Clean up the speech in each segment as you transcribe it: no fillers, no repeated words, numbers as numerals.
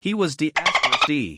He was D,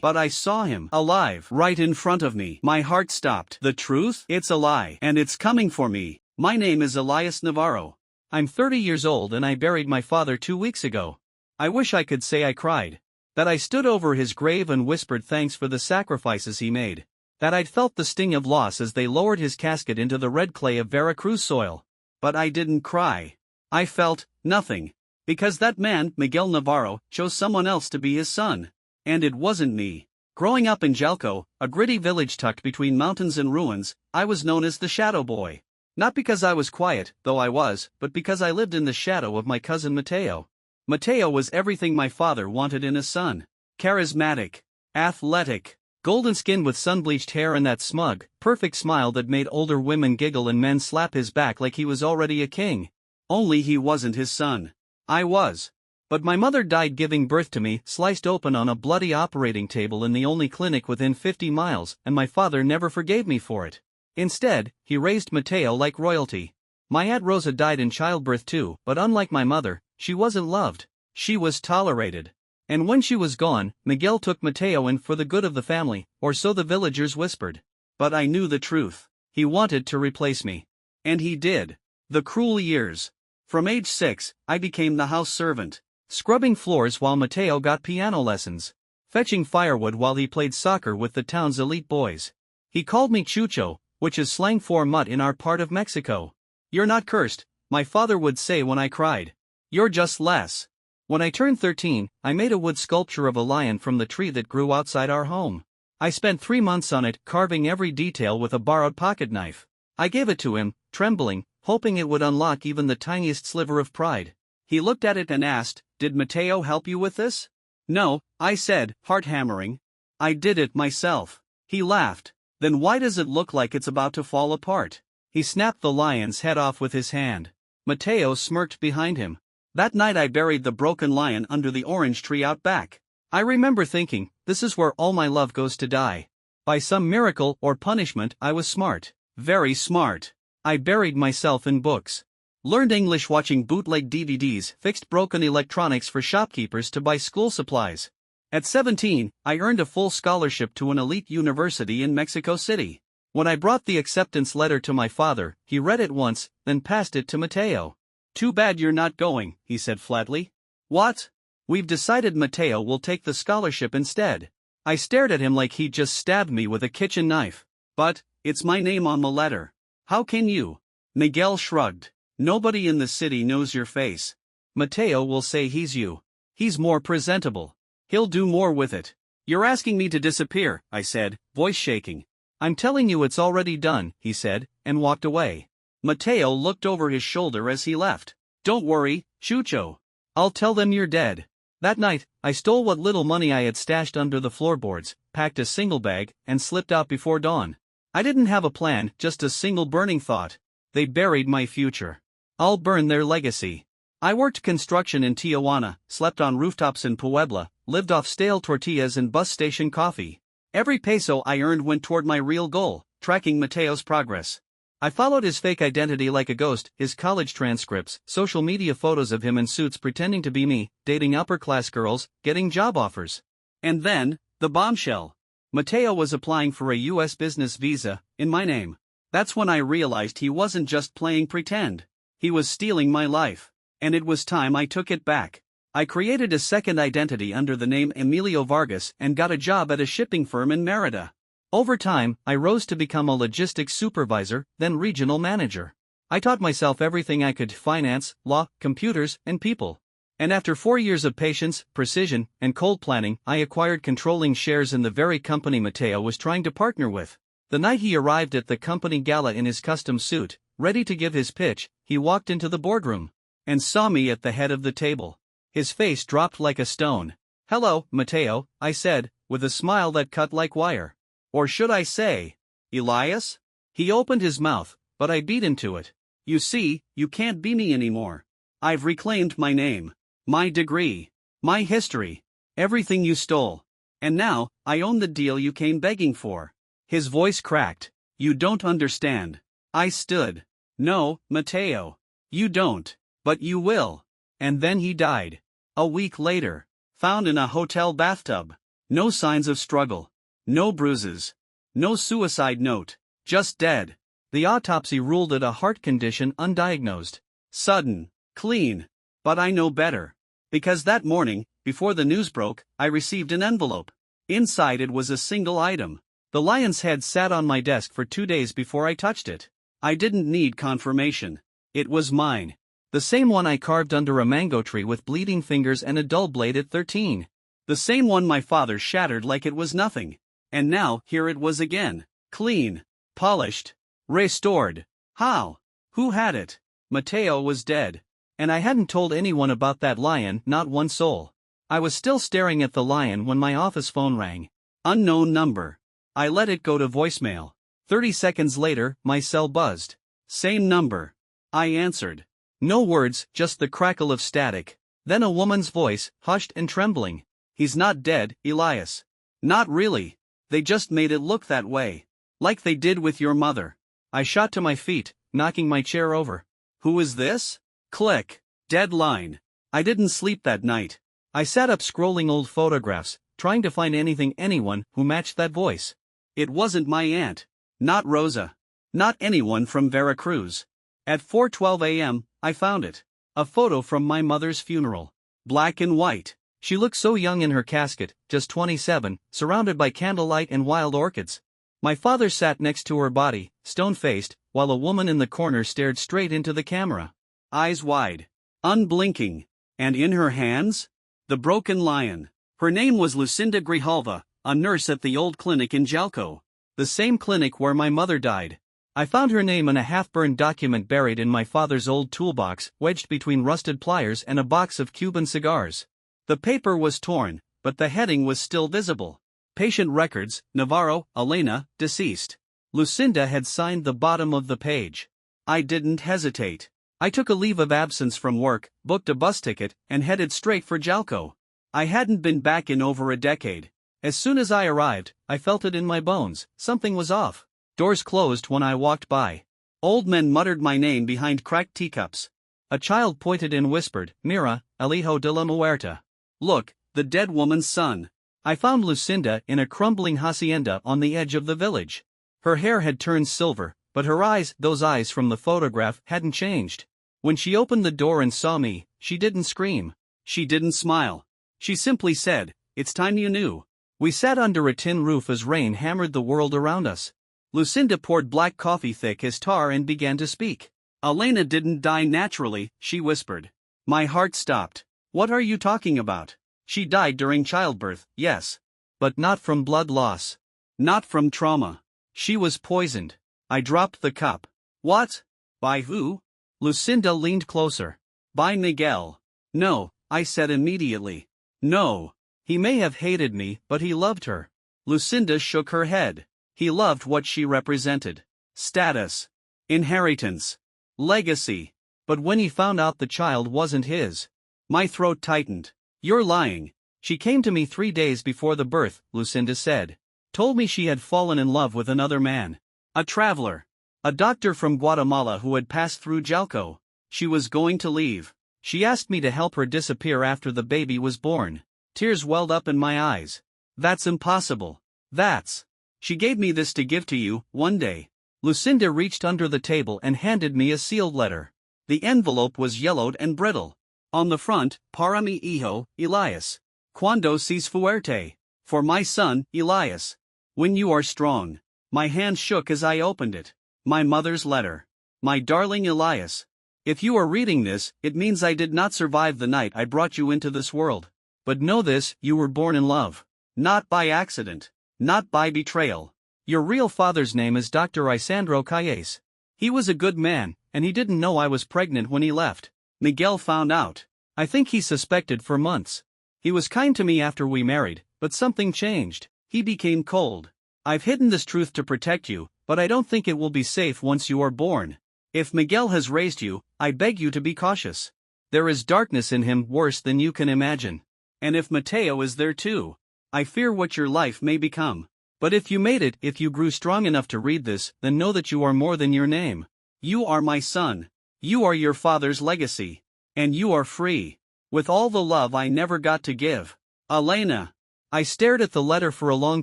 but I saw him alive right in front of me. My heart stopped. The truth? It's a lie, and it's coming for me. My name is Elias Navarro. I'm 30 years old and I buried my father 2 weeks ago. I wish I could say I cried. That I stood over his grave and whispered thanks for the sacrifices he made. That I'd felt the sting of loss as they lowered his casket into the red clay of Veracruz soil. But I didn't cry. I felt nothing. Because that man, Miguel Navarro, chose someone else to be his son. And it wasn't me. Growing up in Jalco, a gritty village tucked between mountains and ruins, I was known as the Shadow Boy. Not because I was quiet, though I was, but because I lived in the shadow of my cousin Mateo. Mateo was everything my father wanted in a son. Charismatic, athletic, golden-skinned with sun-bleached hair and that smug, perfect smile that made older women giggle and men slap his back like he was already a king. Only he wasn't his son. I was. But my mother died giving birth to me, sliced open on a bloody operating table in the only clinic within 50 miles, and my father never forgave me for it. Instead, he raised Mateo like royalty. My Aunt Rosa died in childbirth too, but unlike my mother, she wasn't loved. She was tolerated. And when she was gone, Miguel took Mateo in for the good of the family, or so the villagers whispered. But I knew the truth. He wanted to replace me. And he did. The cruel years. From age 6, I became the house servant, scrubbing floors while Mateo got piano lessons, fetching firewood while he played soccer with the town's elite boys. He called me Chucho, which is slang for mutt in our part of Mexico. You're not cursed, my father would say when I cried. You're just less. When I turned 13, I made a wood sculpture of a lion from the tree that grew outside our home. I spent 3 months on it, carving every detail with a borrowed pocket knife. I gave it to him, trembling, hoping it would unlock even the tiniest sliver of pride. He looked at it and asked, "Did Mateo help you with this?" "No," I said, heart-hammering. "I did it myself." He laughed. "Then why does it look like it's about to fall apart?" He snapped the lion's head off with his hand. Mateo smirked behind him. That night I buried the broken lion under the orange tree out back. I remember thinking, this is where all my love goes to die. By some miracle or punishment, I was smart. Very smart. I buried myself in books. Learned English watching bootleg DVDs, fixed broken electronics for shopkeepers to buy school supplies. At 17, I earned a full scholarship to an elite university in Mexico City. When I brought the acceptance letter to my father, he read it once, then passed it to Mateo. "Too bad you're not going," he said flatly. "What?" "We've decided Mateo will take the scholarship instead." I stared at him like he'd just stabbed me with a kitchen knife. "But, it's my name on the letter. How can you?" Miguel shrugged. "Nobody in the city knows your face. Mateo will say he's you. He's more presentable. He'll do more with it." "You're asking me to disappear," I said, voice shaking. "I'm telling you it's already done," he said, and walked away. Mateo looked over his shoulder as he left. "Don't worry, Chucho. I'll tell them you're dead." That night, I stole what little money I had stashed under the floorboards, packed a single bag, and slipped out before dawn. I didn't have a plan, just a single burning thought. They buried my future. I'll burn their legacy. I worked construction in Tijuana, slept on rooftops in Puebla, lived off stale tortillas and bus station coffee. Every peso I earned went toward my real goal, tracking Mateo's progress. I followed his fake identity like a ghost, his college transcripts, social media photos of him in suits pretending to be me, dating upper-class girls, getting job offers. And then, the bombshell. Mateo was applying for a U.S. business visa, in my name. That's when I realized he wasn't just playing pretend. He was stealing my life. And it was time I took it back. I created a second identity under the name Emilio Vargas and got a job at a shipping firm in Merida. Over time, I rose to become a logistics supervisor, then regional manager. I taught myself everything I could: finance, law, computers, and people. And after 4 years of patience, precision, and cold planning, I acquired controlling shares in the very company Mateo was trying to partner with. The night he arrived at the company gala in his custom suit, ready to give his pitch, he walked into the boardroom and saw me at the head of the table. His face dropped like a stone. "Hello, Mateo," I said, with a smile that cut like wire. Or should I say, "Elias?" He opened his mouth, but I beat him to it. "You see, you can't be me anymore. I've reclaimed my name, my degree, my history, everything you stole. And now, I own the deal you came begging for." His voice cracked. "You don't understand." I stood. "No, Mateo. You don't. But you will." And then he died. A week later. Found in a hotel bathtub. No signs of struggle. No bruises. No suicide note. Just dead. The autopsy ruled it a heart condition undiagnosed. Sudden. Clean. But I know better. Because that morning, before the news broke, I received an envelope. Inside it was a single item. The lion's head sat on my desk for 2 days before I touched it. I didn't need confirmation. It was mine. The same one I carved under a mango tree with bleeding fingers and a dull blade at 13. The same one my father shattered like it was nothing. And now, here it was again. Clean. Polished. Restored. How? Who had it? Mateo was dead. And I hadn't told anyone about that lion, not one soul. I was still staring at the lion when my office phone rang. Unknown number. I let it go to voicemail. 30 seconds later, my cell buzzed. Same number. I answered. No words, just the crackle of static. Then a woman's voice, hushed and trembling. He's not dead, Elias. Not really. They just made it look that way. Like they did with your mother. I shot to my feet, knocking my chair over. Who is this? Click. Deadline. I didn't sleep that night. I sat up scrolling old photographs, trying to find anyone who matched that voice. It wasn't my aunt. Not Rosa. Not anyone from Veracruz. At 4:12 a.m., I found it. A photo from my mother's funeral. Black and white. She looked so young in her casket, just 27, surrounded by candlelight and wild orchids. My father sat next to her body, stone-faced, while a woman in the corner stared straight into the camera. Eyes wide. Unblinking. And in her hands? The broken lion. Her name was Lucinda Grijalva, a nurse at the old clinic in Jalco. The same clinic where my mother died. I found her name in a half-burned document buried in my father's old toolbox, wedged between rusted pliers and a box of Cuban cigars. The paper was torn, but the heading was still visible. Patient records, Navarro, Elena, deceased. Lucinda had signed the bottom of the page. I didn't hesitate. I took a leave of absence from work, booked a bus ticket, and headed straight for Jalco. I hadn't been back in over a decade. As soon as I arrived, I felt it in my bones, something was off. Doors closed when I walked by. Old men muttered my name behind cracked teacups. A child pointed and whispered, Mira, el hijo de la muerta. Look, the dead woman's son. I found Lucinda in a crumbling hacienda on the edge of the village. Her hair had turned silver, but her eyes, those eyes from the photograph, hadn't changed. When she opened the door and saw me, she didn't scream. She didn't smile. She simply said, "It's time you knew." We sat under a tin roof as rain hammered the world around us. Lucinda poured black coffee thick as tar and began to speak. "Elena didn't die naturally," she whispered. My heart stopped. "What are you talking about? She died during childbirth, yes. But not from blood loss. Not from trauma. She was poisoned." I dropped the cup. "What? By who?" Lucinda leaned closer. "By Miguel." "No," I said immediately. "No. He may have hated me, but he loved her." Lucinda shook her head. He loved what she represented. Status. Inheritance. Legacy. But when he found out the child wasn't his, my throat tightened. "You're lying. She came to me 3 days before the birth," Lucinda said. "Told me she had fallen in love with another man. A traveler. A doctor from Guatemala who had passed through Jalco. She was going to leave. She asked me to help her disappear after the baby was born." Tears welled up in my eyes. "That's impossible. That's... She gave me this to give to you, one day." Lucinda reached under the table and handed me a sealed letter. The envelope was yellowed and brittle. On the front, "Para mi hijo, Elias. Cuando seas fuerte." For my son, Elias. When you are strong. My hand shook as I opened it. My mother's letter. "My darling Elias. If you are reading this, it means I did not survive the night I brought you into this world. But know this, you were born in love. Not by accident. Not by betrayal. Your real father's name is Dr. Isandro Calles. He was a good man, and he didn't know I was pregnant when he left. Miguel found out. I think he suspected for months. He was kind to me after we married, but something changed. He became cold. I've hidden this truth to protect you, but I don't think it will be safe once you are born. If Miguel has raised you, I beg you to be cautious. There is darkness in him worse than you can imagine. And if Mateo is there too, I fear what your life may become. But if you made it, if you grew strong enough to read this, then know that you are more than your name. You are my son. You are your father's legacy. And you are free. With all the love I never got to give. Elena. I stared at the letter for a long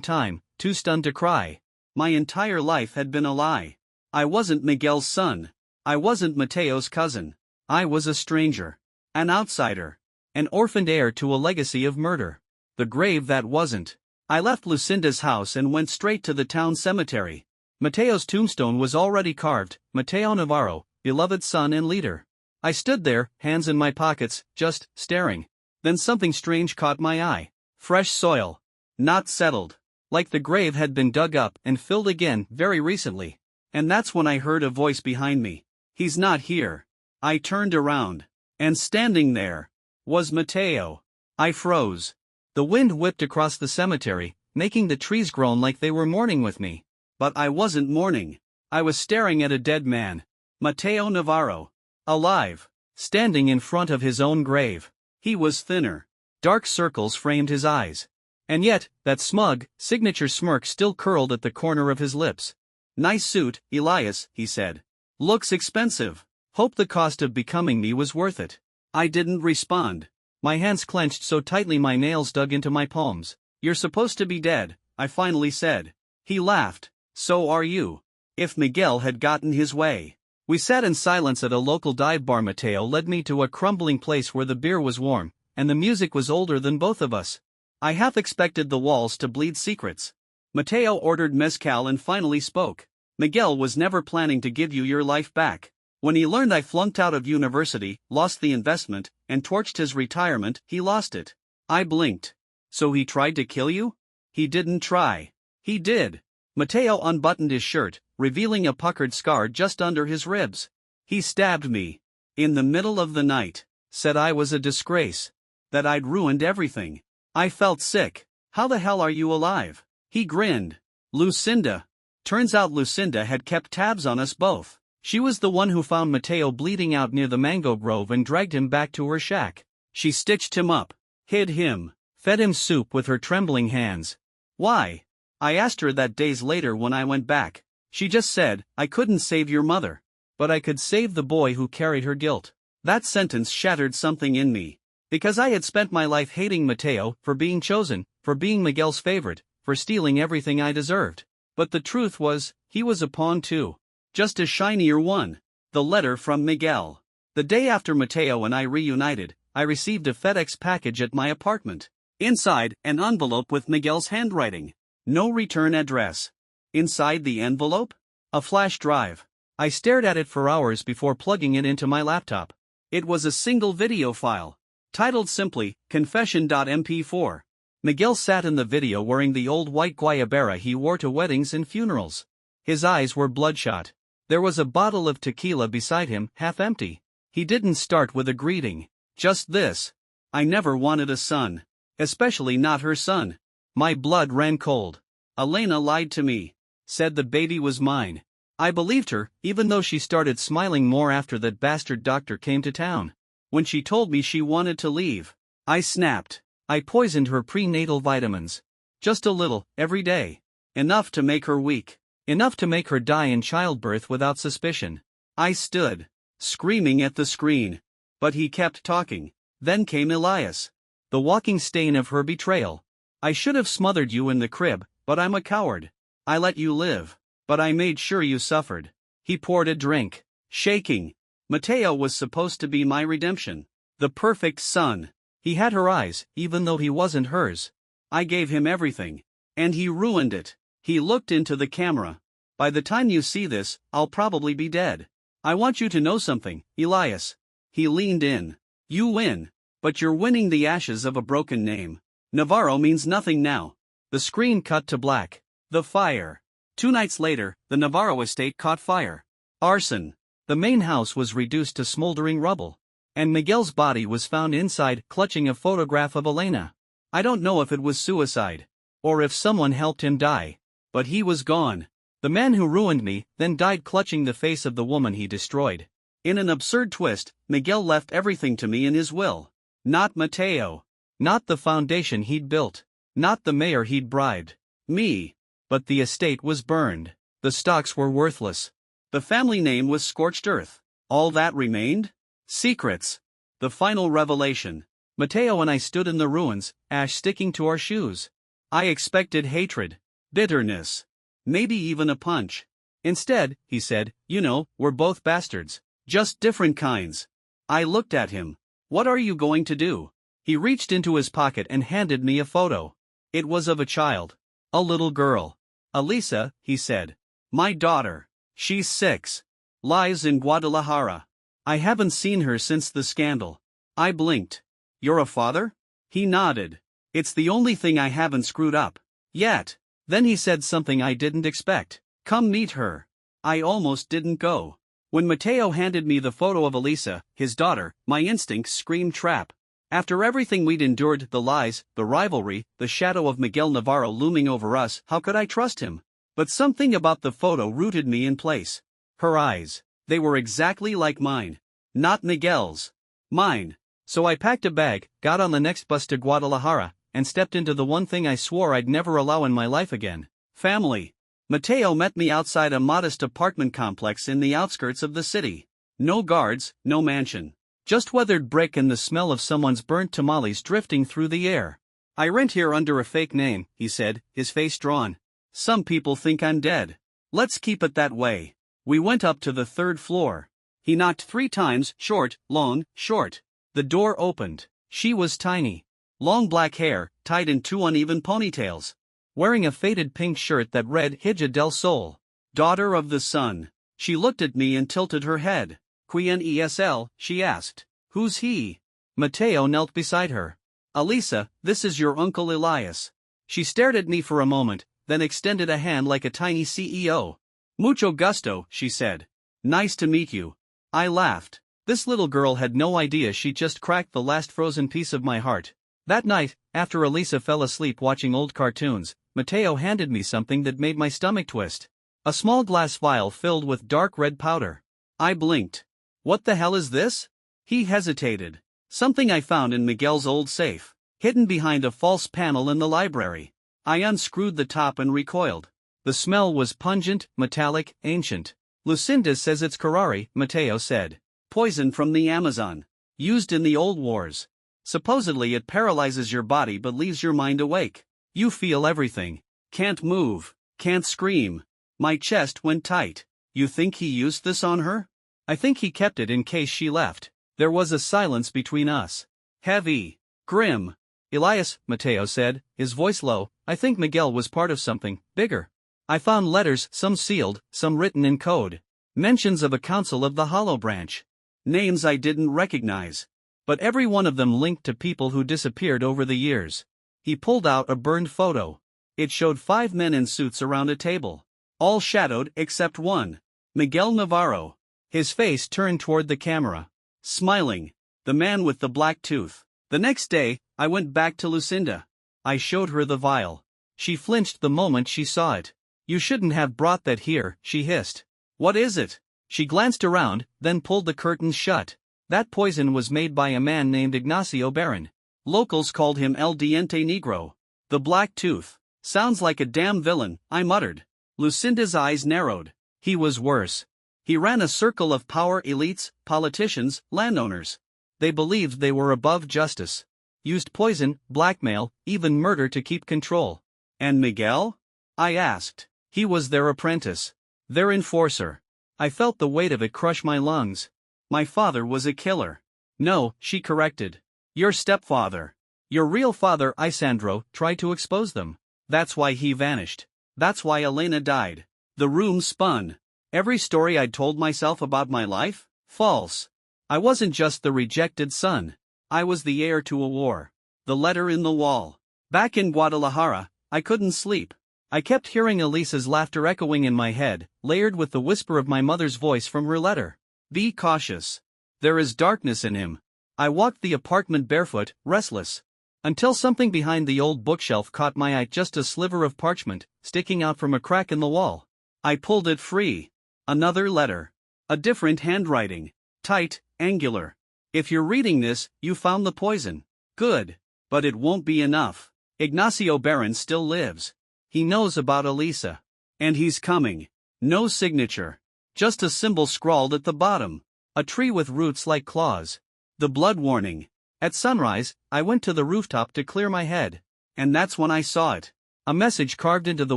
time, too stunned to cry. My entire life had been a lie. I wasn't Miguel's son. I wasn't Mateo's cousin. I was a stranger. An outsider. An orphaned heir to a legacy of murder. The grave that wasn't. I left Lucinda's house and went straight to the town cemetery. Mateo's tombstone was already carved, Mateo Navarro, beloved son and leader. I stood there, hands in my pockets, just staring. Then something strange caught my eye. Fresh soil. Not settled. Like the grave had been dug up and filled again very recently. And that's when I heard a voice behind me. He's not here. I turned around. And standing there was Mateo. I froze. The wind whipped across the cemetery, making the trees groan like they were mourning with me. But I wasn't mourning. I was staring at a dead man. Mateo Navarro. Alive. Standing in front of his own grave. He was thinner. Dark circles framed his eyes. And yet, that smug, signature smirk still curled at the corner of his lips. Nice suit, Elias, he said. Looks expensive. Hope the cost of becoming me was worth it. I didn't respond. My hands clenched so tightly my nails dug into my palms. You're supposed to be dead, I finally said. He laughed. So are you. If Miguel had gotten his way. We sat in silence at a local dive bar. Mateo led me to a crumbling place where the beer was warm, and the music was older than both of us. I half expected the walls to bleed secrets. Mateo ordered mezcal and finally spoke. Miguel was never planning to give you your life back. When he learned I flunked out of university, lost the investment, and torched his retirement, he lost it. I blinked. So he tried to kill you? He didn't try. He did. Mateo unbuttoned his shirt, revealing a puckered scar just under his ribs. He stabbed me. In the middle of the night. Said I was a disgrace. That I'd ruined everything. I felt sick. How the hell are you alive? He grinned. Lucinda. Turns out Lucinda had kept tabs on us both. She was the one who found Mateo bleeding out near the mango grove and dragged him back to her shack. She stitched him up, hid him, fed him soup with her trembling hands. Why? I asked her that days later when I went back. She just said, I couldn't save your mother. But I could save the boy who carried her guilt. That sentence shattered something in me. Because I had spent my life hating Mateo for being chosen, for being Miguel's favorite, for stealing everything I deserved. But the truth was, he was a pawn too. Just a shinier one. The letter from Miguel. The day after Mateo and I reunited, I received a FedEx package at my apartment. Inside, an envelope with Miguel's handwriting. No return address. Inside the envelope? A flash drive. I stared at it for hours before plugging it into my laptop. It was a single video file. Titled simply, Confession.mp4. Miguel sat in the video wearing the old white guayabera he wore to weddings and funerals. His eyes were bloodshot. There was a bottle of tequila beside him, half empty. He didn't start with a greeting. Just this. I never wanted a son. Especially not her son. My blood ran cold. Elena lied to me. Said the baby was mine. I believed her, even though she started smiling more after that bastard doctor came to town. When she told me she wanted to leave, I snapped. I poisoned her prenatal vitamins. Just a little, every day. Enough to make her weak. Enough to make her die in childbirth without suspicion. I stood, screaming at the screen. But he kept talking. Then came Elias. The walking stain of her betrayal. I should have smothered you in the crib, but I'm a coward. I let you live. But I made sure you suffered. He poured a drink. Shaking. Mateo was supposed to be my redemption. The perfect son. He had her eyes, even though he wasn't hers. I gave him everything. And he ruined it. He looked into the camera. By the time you see this, I'll probably be dead. I want you to know something, Elias. He leaned in. You win. But you're winning the ashes of a broken name. Navarro means nothing now. The screen cut to black. The fire. 2 nights later, the Navarro estate caught fire. Arson. The main house was reduced to smoldering rubble. And Miguel's body was found inside, clutching a photograph of Elena. I don't know if it was suicide. Or if someone helped him die. But he was gone. The man who ruined me then died clutching the face of the woman he destroyed. In an absurd twist, Miguel left everything to me in his will. Not Mateo. Not the foundation he'd built. Not the mayor he'd bribed. Me. But the estate was burned. The stocks were worthless. The family name was scorched earth. All that remained? Secrets. The final revelation. Mateo and I stood in the ruins, ash sticking to our shoes. I expected hatred, bitterness, maybe even a punch. Instead, he said, "You know, we're both bastards. Just different kinds." I looked at him. "What are you going to do?" He reached into his pocket and handed me a photo. It was of a child. A little girl. "Elisa," he said. "My daughter. She's 6. Lives in Guadalajara. I haven't seen her since the scandal." I blinked. "You're a father?" He nodded. "It's the only thing I haven't screwed up. Yet." Then he said something I didn't expect. "Come meet her." I almost didn't go. When Mateo handed me the photo of Elisa, his daughter, my instincts screamed trap. After everything we'd endured, the lies, the rivalry, the shadow of Miguel Navarro looming over us, how could I trust him? But something about the photo rooted me in place. Her eyes. They were exactly like mine. Not Miguel's. Mine. So I packed a bag, got on the next bus to Guadalajara, and stepped into the one thing I swore I'd never allow in my life again: family. Mateo met me outside a modest apartment complex in the outskirts of the city. No guards, no mansion. Just weathered brick and the smell of someone's burnt tamales drifting through the air. "I rent here under a fake name," he said, his face drawn. "Some people think I'm dead. Let's keep it that way." We went up to the 3rd floor. He knocked 3 times, short, long, short. The door opened. She was tiny. Long black hair, tied in 2 uneven ponytails. Wearing a faded pink shirt that read Hija del Sol. "Daughter of the sun." She looked at me and tilted her head. "Quien esl?" she asked. "Who's he?" Mateo knelt beside her. "Elisa, this is your uncle Elias." She stared at me for a moment, then extended a hand like a tiny CEO. "Mucho gusto," she said. "Nice to meet you." I laughed. This little girl had no idea she just cracked the last frozen piece of my heart. That night, after Elisa fell asleep watching old cartoons, Mateo handed me something that made my stomach twist. A small glass vial filled with dark red powder. I blinked. "What the hell is this?" He hesitated. "Something I found in Miguel's old safe, hidden behind a false panel in the library." I unscrewed the top and recoiled. The smell was pungent, metallic, ancient. "Lucinda says it's curare," Mateo said. "Poison from the Amazon. Used in the old wars. Supposedly it paralyzes your body but leaves your mind awake. You feel everything. Can't move. Can't scream." My chest went tight. "You think he used this on her?" "I think he kept it in case she left." There was a silence between us. Heavy. Grim. "Elias," Mateo said, his voice low, "I think Miguel was part of something bigger. I found letters, some sealed, some written in code. Mentions of a council of the Hollow Branch. Names I didn't recognize. But every one of them linked to people who disappeared over the years." He pulled out a burned photo. It showed 5 men in suits around a table. All shadowed except one. Miguel Navarro. His face turned toward the camera. Smiling. The man with the black tooth. The next day, I went back to Lucinda. I showed her the vial. She flinched the moment she saw it. "You shouldn't have brought that here," she hissed. "What is it?" She glanced around, then pulled the curtains shut. "That poison was made by a man named Ignacio Barron. Locals called him El Diente Negro. The Black Tooth. Sounds like a damn villain," I muttered. Lucinda's eyes narrowed. "He was worse. He ran a circle of power elites, politicians, landowners. They believed they were above justice. Used poison, blackmail, even murder to keep control." "And Miguel?" I asked. "He was their apprentice. Their enforcer." I felt the weight of it crush my lungs. "My father was a killer." "No," she corrected. "Your stepfather. Your real father, Isandro, tried to expose them. That's why he vanished. That's why Elena died." The room spun. Every story I'd told myself about my life? False. I wasn't just the rejected son. I was the heir to a war. The letter in the wall. Back in Guadalajara, I couldn't sleep. I kept hearing Elisa's laughter echoing in my head, layered with the whisper of my mother's voice from her letter. "Be cautious. There is darkness in him." I walked the apartment barefoot, restless. Until something behind the old bookshelf caught my eye, just a sliver of parchment, sticking out from a crack in the wall. I pulled it free. Another letter. A different handwriting. Tight, angular. "If you're reading this, you found the poison. Good. But it won't be enough. Ignacio Barron still lives. He knows about Elisa. And he's coming." No signature. Just a symbol scrawled at the bottom. A tree with roots like claws. The blood warning. At sunrise, I went to the rooftop to clear my head. And that's when I saw it. A message carved into the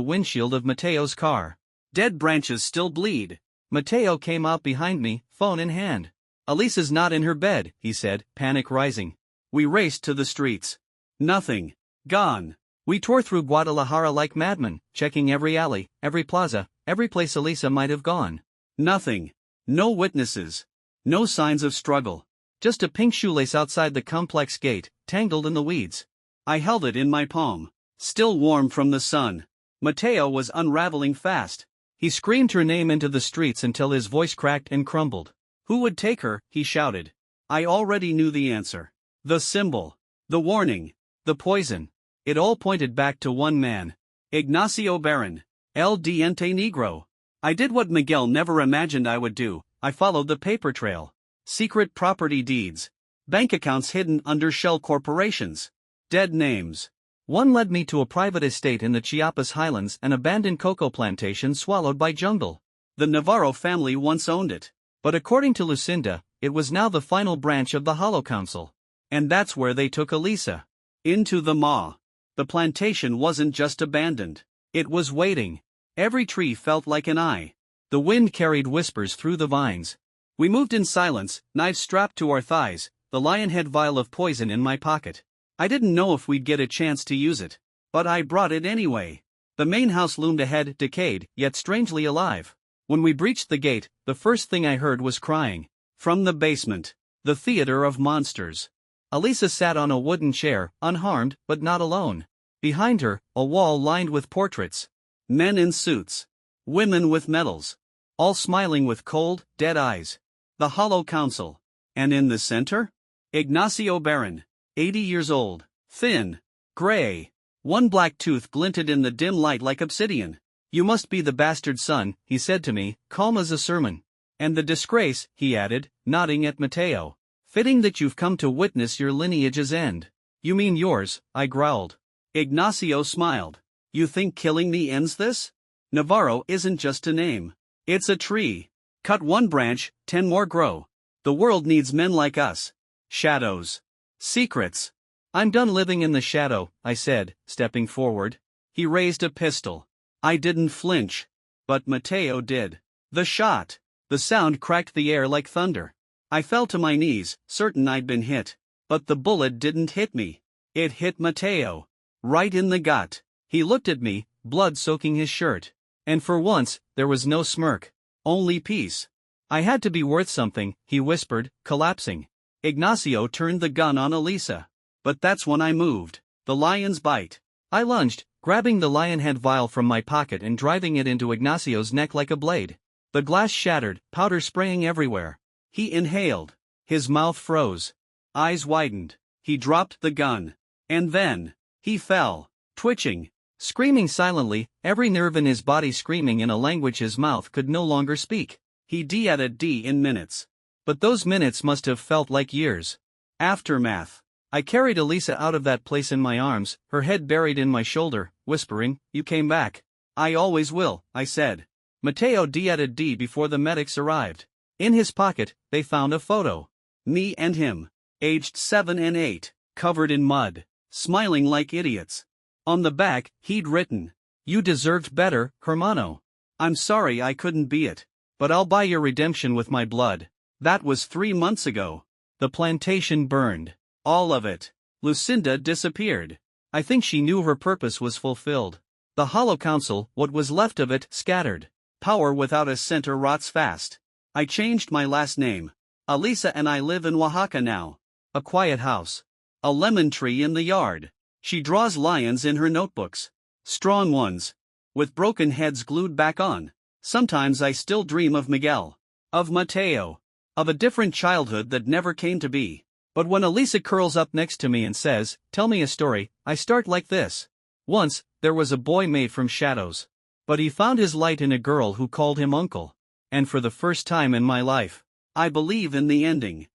windshield of Mateo's car. Dead branches still bleed. Mateo came out behind me, phone in hand. Elisa's not in her bed, he said, panic rising. We raced to the streets. Nothing. Gone. We tore through Guadalajara like madmen, checking every alley, every plaza, every place Elisa might have gone. Nothing. No witnesses. No signs of struggle. Just a pink shoelace outside the complex gate, tangled in the weeds. I held it in my palm. Still warm from the sun. Mateo was unraveling fast. He screamed her name into the streets until his voice cracked and crumbled. Who would take her? He shouted. I already knew the answer. The symbol. The warning. The poison. It all pointed back to one man. Ignacio Barron. El Diente Negro. I did what Miguel never imagined I would do. I followed the paper trail. Secret property deeds. Bank accounts hidden under shell corporations. Dead names. One led me to a private estate in the Chiapas highlands, an abandoned cocoa plantation swallowed by jungle. The Navarro family once owned it. But according to Lucinda, it was now the final branch of the Hollow Council. And that's where they took Elisa. Into the maw. The plantation wasn't just abandoned. It was waiting. Every tree felt like an eye. The wind carried whispers through the vines. We moved in silence, knives strapped to our thighs, the lion head vial of poison in my pocket. I didn't know if we'd get a chance to use it. But I brought it anyway. The main house loomed ahead, decayed, yet strangely alive. When we breached the gate, the first thing I heard was crying. From the basement. The theater of monsters. Elisa sat on a wooden chair, unharmed, but not alone. Behind her, a wall lined with portraits. Men in suits. Women with medals. All smiling with cold, dead eyes. The Hollow Council. And in the center? Ignacio Barron. 80 years old. Thin. Gray. One black tooth glinted in the dim light like obsidian. You must be the bastard son, he said to me, calm as a sermon. And the disgrace, he added, nodding at Mateo. Fitting that you've come to witness your lineage's end. You mean yours, I growled. Ignacio smiled. You think killing me ends this? Navarro isn't just a name. It's a tree. Cut one branch, 10 more grow. The world needs men like us. Shadows. Secrets. I'm done living in the shadow, I said, stepping forward. He raised a pistol. I didn't flinch. But Mateo did. The shot. The sound cracked the air like thunder. I fell to my knees, certain I'd been hit. But the bullet didn't hit me. It hit Mateo. Right in the gut. He looked at me, blood soaking his shirt. And for once, there was no smirk. Only peace. I had to be worth something, he whispered, collapsing. Ignacio turned the gun on Elisa. But that's when I moved. The lion's bite. I lunged, grabbing the lion head vial from my pocket and driving it into Ignacio's neck like a blade. The glass shattered, powder spraying everywhere. He inhaled. His mouth froze. Eyes widened. He dropped the gun. And then, he fell, twitching, screaming silently, every nerve in his body screaming in a language his mouth could no longer speak. He died in minutes. But those minutes must have felt like years. Aftermath. I carried Elisa out of that place in my arms, her head buried in my shoulder, whispering, "You came back." "I always will," I said. Mateo died before the medics arrived. In his pocket, they found a photo. Me and him. Aged 7 and 8, covered in mud, smiling like idiots. On the back, he'd written, "You deserved better, hermano. I'm sorry I couldn't be it. But I'll buy your redemption with my blood." That was 3 months ago. The plantation burned. All of it. Lucinda disappeared. I think she knew her purpose was fulfilled. The Hollow Council, what was left of it, scattered. Power without a center rots fast. I changed my last name. Elisa and I live in Oaxaca now. A quiet house. A lemon tree in the yard. She draws lions in her notebooks. Strong ones. With broken heads glued back on. Sometimes I still dream of Miguel. Of Mateo. Of a different childhood that never came to be. But when Elisa curls up next to me and says, "Tell me a story," I start like this. Once, there was a boy made from shadows. But he found his light in a girl who called him uncle. And for the first time in my life, I believe in the ending.